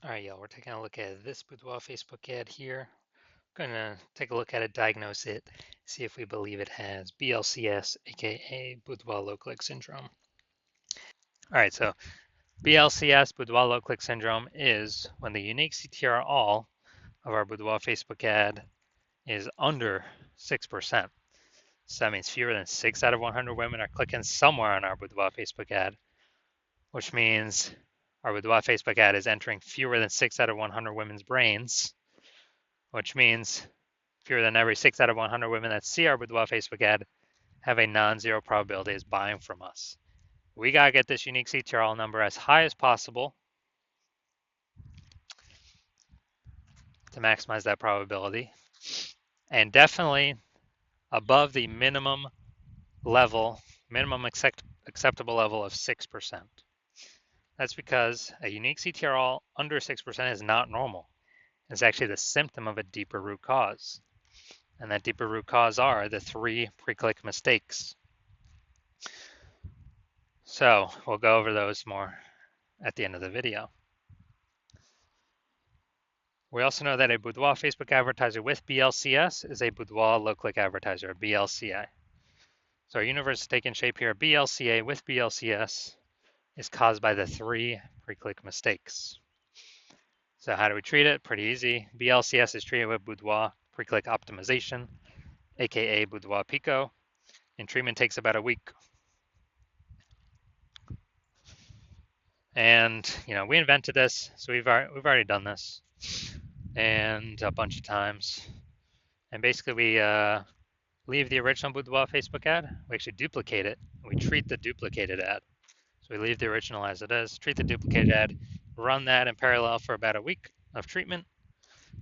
All right, y'all, we're taking a look at this Boudoir Facebook ad here. Going to take a look at it, diagnose it, see if we believe it has BLCS, aka Boudoir low click syndrome. All right, so BLCS, Boudoir low click syndrome, is when the unique CTR all of our Boudoir Facebook ad is under 6%. So that means fewer than 6 out of 100 women are clicking somewhere on our Boudoir Facebook ad, which means our Boudoir Facebook ad is entering fewer than 6 out of 100 women's brains, which means fewer than every 6 out of 100 women that see our Boudoir Facebook ad have a non-zero probability of buying from us. We got to get this unique CTRL number as high as possible to maximize that probability, and definitely above the minimum level, minimum acceptable level of 6%. That's because a unique CTRL under 6% is not normal. It's actually the symptom of a deeper root cause. And that deeper root cause are the 3 pre-click mistakes. So we'll go over those more at the end of the video. We also know that a Boudoir Facebook advertiser with BLCS is a Boudoir low-click advertiser, a BLCA. So our universe is taking shape here. BLCA with BLCS is caused by the 3 pre-click mistakes. So how do we treat it? Pretty easy. BLCS is treated with Boudoir pre-click optimization, aka Boudoir Pico, and treatment takes about a week. And we invented this, so we've already done this, and a bunch of times. And basically, we leave the original Boudoir Facebook ad. We actually duplicate it. We treat the duplicated ad. So we leave the original as it is, treat the duplicated ad, run that in parallel for about a week of treatment,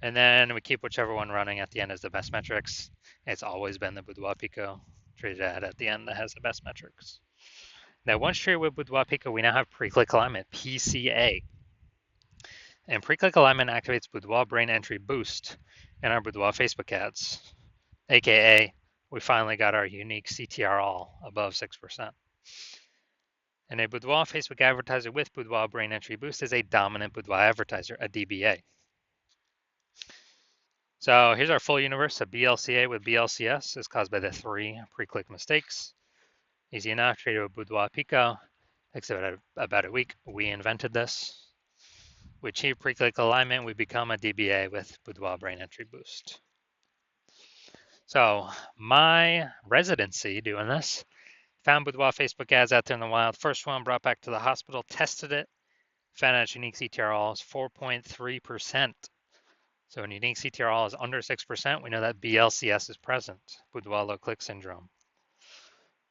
and then we keep whichever one running at the end as the best metrics. It's always been the Boudoir Pico treated ad at the end that has the best metrics. Now, once treated with Boudoir Pico, we now have pre-click alignment, PCA. And pre-click alignment activates Boudoir brain entry boost in our Boudoir Facebook ads, aka we finally got our unique CTR all above 6%. And a Boudoir Facebook advertiser with Boudoir brain entry boost is a dominant Boudoir advertiser, a DBA. So here's our full universe. A BLCA with BLCS is caused by the 3 pre-click mistakes. Easy enough, treated with Boudoir Pico. Takes about a week. We invented this. We achieve pre-click alignment. We become a DBA with Boudoir brain entry boost. So my residency doing this, found Boudoir Facebook ads out there in the wild. First one brought back to the hospital, tested it, found out its unique CTRL is 4.3%. So when unique CTRL is under 6%, we know that BLCS is present, Boudoir low click syndrome.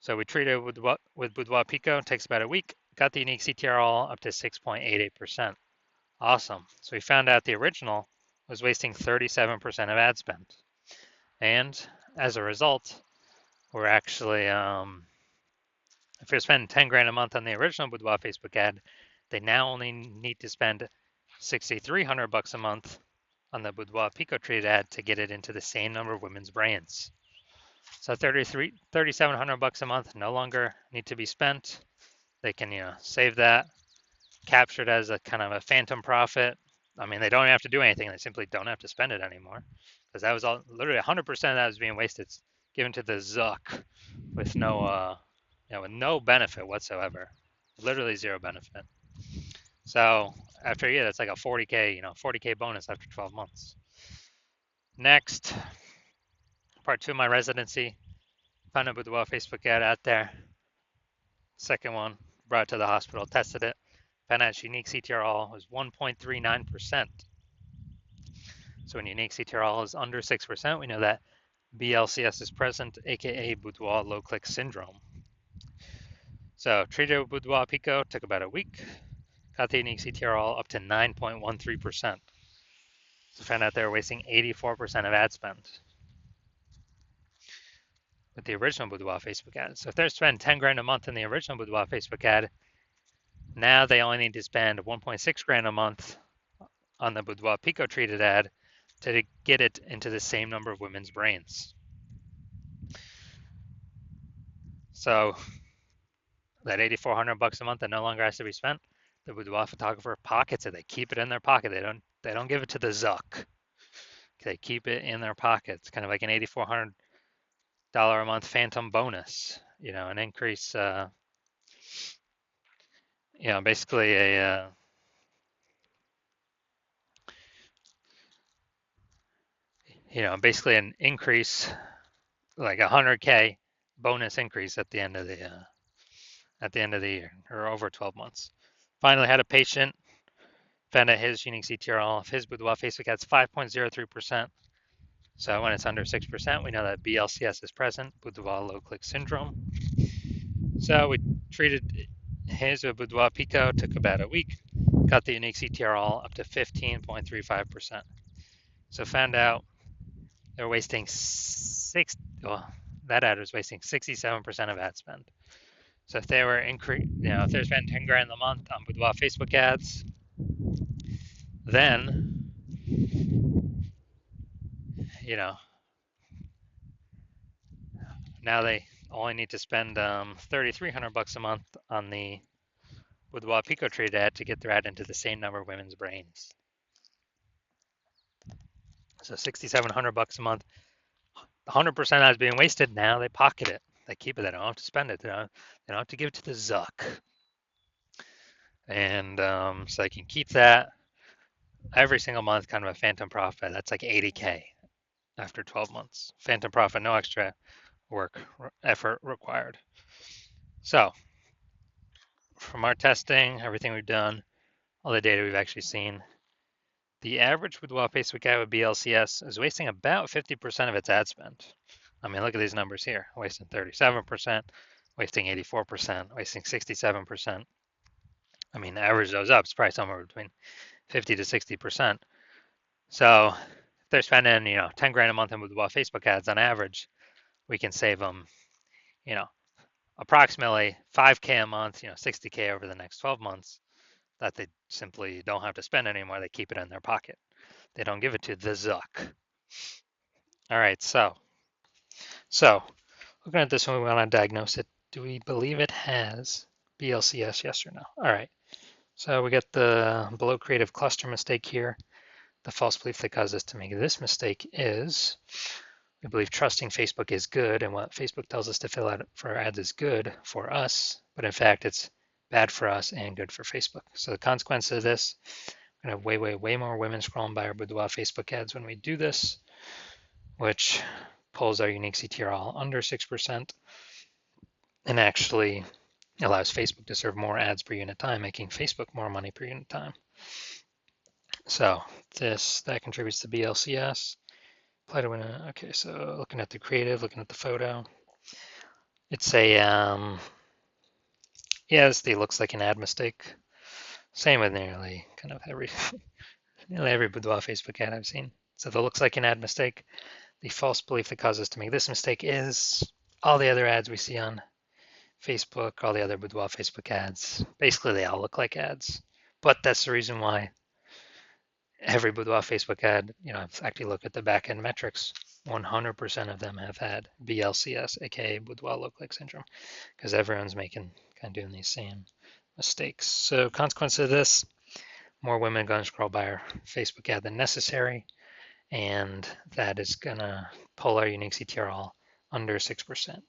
So we treated with Boudoir Pico, it takes about a week, got the unique CTRL up to 6.88%. Awesome. So we found out the original was wasting 37% of ad spend. And as a result, we're actually, if you're spending 10 grand a month on the original Boudoir Facebook ad, they now only need to spend 6,300 bucks a month on the Boudoir Pico treated ad to get it into the same number of women's brains. So 3,700 bucks a month no longer need to be spent. They can, save that, capture it as a kind of a phantom profit. I mean, they don't have to do anything. They simply don't have to spend it anymore, because that was all literally 100% of that was being wasted, given to the Zuck with no, with no benefit whatsoever, literally zero benefit. So after a year, that's like a 40K bonus after 12 months. Next, part 2 of my residency, found a Boudoir Facebook ad out there. Second one, brought it to the hospital, tested it, found out its unique CTRL was 1.39%. So when unique CTRL is under 6%, we know that BLCS is present, aka Boudoir low click syndrome. So treated with Boudoir Pico, took about a week, got the unique CTRL up to 9.13%. So found out they were wasting 84% of ad spend with the original Boudoir Facebook ad. So if they're spending 10 grand a month in the original Boudoir Facebook ad, now they only need to spend 1.6 grand a month on the Boudoir Pico treated ad to get it into the same number of women's brains. So that 8,400 bucks a month that no longer has to be spent, The boudoir photographer pockets it. They keep it in their pocket. They don't give it to the Zuck. They keep it in their pockets, kind of like an $8,400 a month phantom bonus. An increase. Basically basically an increase, like 100K bonus increase at the end of the year, or over 12 months. Finally had a patient found out his unique CTRL of his boudoir Facebook ads 5.03%. So when it's under 6%, we know that BLCS is present, boudoir low click syndrome. So we treated his boudoir pico, took about a week, got the unique CTRL up to 15.35%. So found out they're wasting that ad was wasting 67% of ad spend. So if they were if they're spending 10 grand a month on boudoir Facebook ads, then now they only need to spend $3,300 a month on the boudoir pico trade ad to get their ad into the same number of women's brains. So $6,700 a month, 100% ads being wasted. Now they pocket it. They keep it. They don't have to spend it. They don't have to give it to the Zuck. And so they can keep that every single month, kind of a phantom profit. That's like 80K after 12 months. Phantom profit, no extra effort required. So from our testing, everything we've done, all the data we've actually seen, the average boudoir Facebook ad with BLCS is wasting about 50% of its ad spend. I mean, look at these numbers here, wasting 37%, wasting 84%, wasting 67%. I mean, average those up, it's probably somewhere between 50 to 60%. So if they're spending, 10 grand a month in boudoir Facebook ads on average, we can save them, approximately 5K a month, 60K over the next 12 months that they simply don't have to spend anymore. They keep it in their pocket. They don't give it to the Zuck. All right, so looking at this one, we want to diagnose it. Do we believe it has BLCS, yes or no? All right, so we get the below creative cluster mistake here. The false belief that caused us to make this mistake is we believe trusting Facebook is good, and what Facebook tells us to fill out for our ads is good for us, but in fact it's bad for us and good for Facebook. So the consequence of this, we're gonna have way more women scrolling by our boudoir Facebook ads when we do this, which pulls our unique CTRL under 6% and actually allows Facebook to serve more ads per unit time, making Facebook more money per unit time. So that contributes to BLCS. Okay, so looking at the creative, looking at the photo, it's a yes, it looks like an ad mistake. Same with nearly kind of every boudoir Facebook ad I've seen. So that looks like an ad mistake. The false belief that caused us to make this mistake is all the other ads we see on Facebook, all the other boudoir Facebook ads. Basically, they all look like ads. But that's the reason why every boudoir Facebook ad, I've actually looked at the back-end metrics. 100% of them have had BLCS, aka boudoir low-click syndrome, because everyone's kind of doing these same mistakes. So consequence of this, more women are going to scroll by our Facebook ad than necessary, and that is going to pull our unique CTRL under 6%.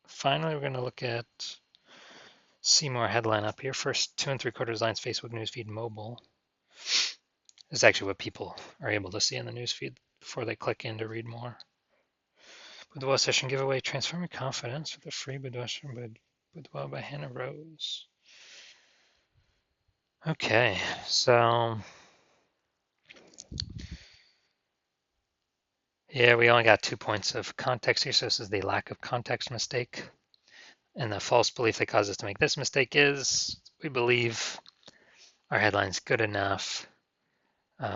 Finally, we're going to look at see more headline up here. First 2 3/4 lines Facebook newsfeed mobile is actually what people are able to see in the newsfeed before they click in to read more. Boudoir session giveaway, transform your confidence with a free boudoir by Hannah Rose. Okay, so yeah, we only got 2 points of context here, so this is the lack of context mistake. And the false belief that caused us to make this mistake is we believe our headline's good enough. It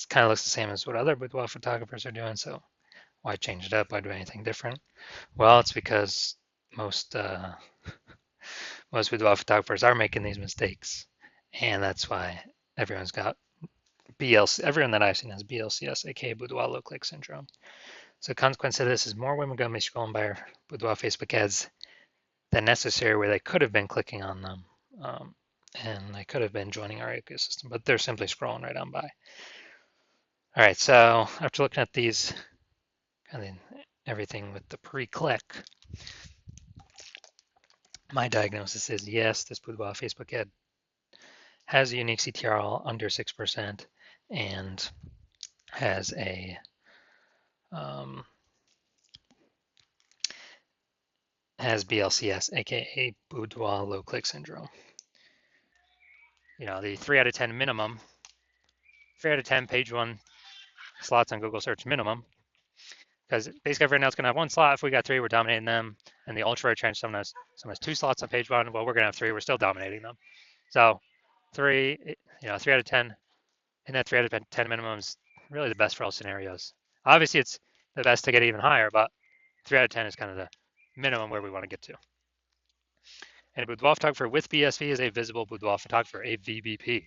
kind of looks the same as what other boudoir photographers are doing, so why change it up? Why do anything different? Well, it's because most boudoir photographers are making these mistakes, and that's why everyone's got everyone that I've seen has BLCS, aka boudoir low click syndrome. So consequence of this is more women going to be scrolling by our boudoir Facebook ads than necessary where they could have been clicking on them. and they could have been joining our ecosystem, but they're simply scrolling right on by. All right, so after looking at these, and then everything with the pre-click, my diagnosis is yes, this Boudoir Facebook ad has a unique CTRL under 6% and has a has BLCS, aka Boudoir low click syndrome. You know, the 3 out of 10 minimum, 3 out of 10 page one slots on Google search minimum, because basically everyone else is going to have one slot. If we got 3, we're dominating them. And the ultra rare change, someone has 2 slots on page one. Well, we're going to have 3. We're still dominating them. So 3, 3 out of 10, and that 3 out of 10 minimum is really the best for all scenarios. Obviously, it's the best to get even higher, but 3 out of 10 is kind of the minimum where we want to get to. And a boudoir photographer with BSV is a visible boudoir photographer, a VBP.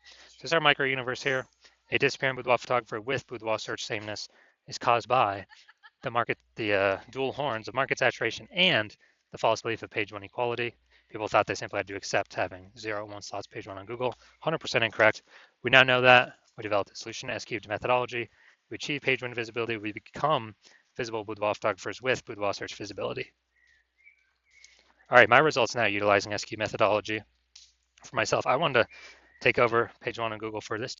So this is our micro universe here. A disappearing boudoir photographer with boudoir search sameness is caused by the dual horns of market saturation and the false belief of page one equality. People thought they simply had to accept having 0 and 1 slots page one on Google. 100% incorrect. We now know that. We developed a solution, S-cubed methodology. We achieve page one visibility. We become visible boudoir photographers with boudoir search visibility. All right, my results now utilizing S-cubed methodology. For myself, I wanted to take over page one on Google for this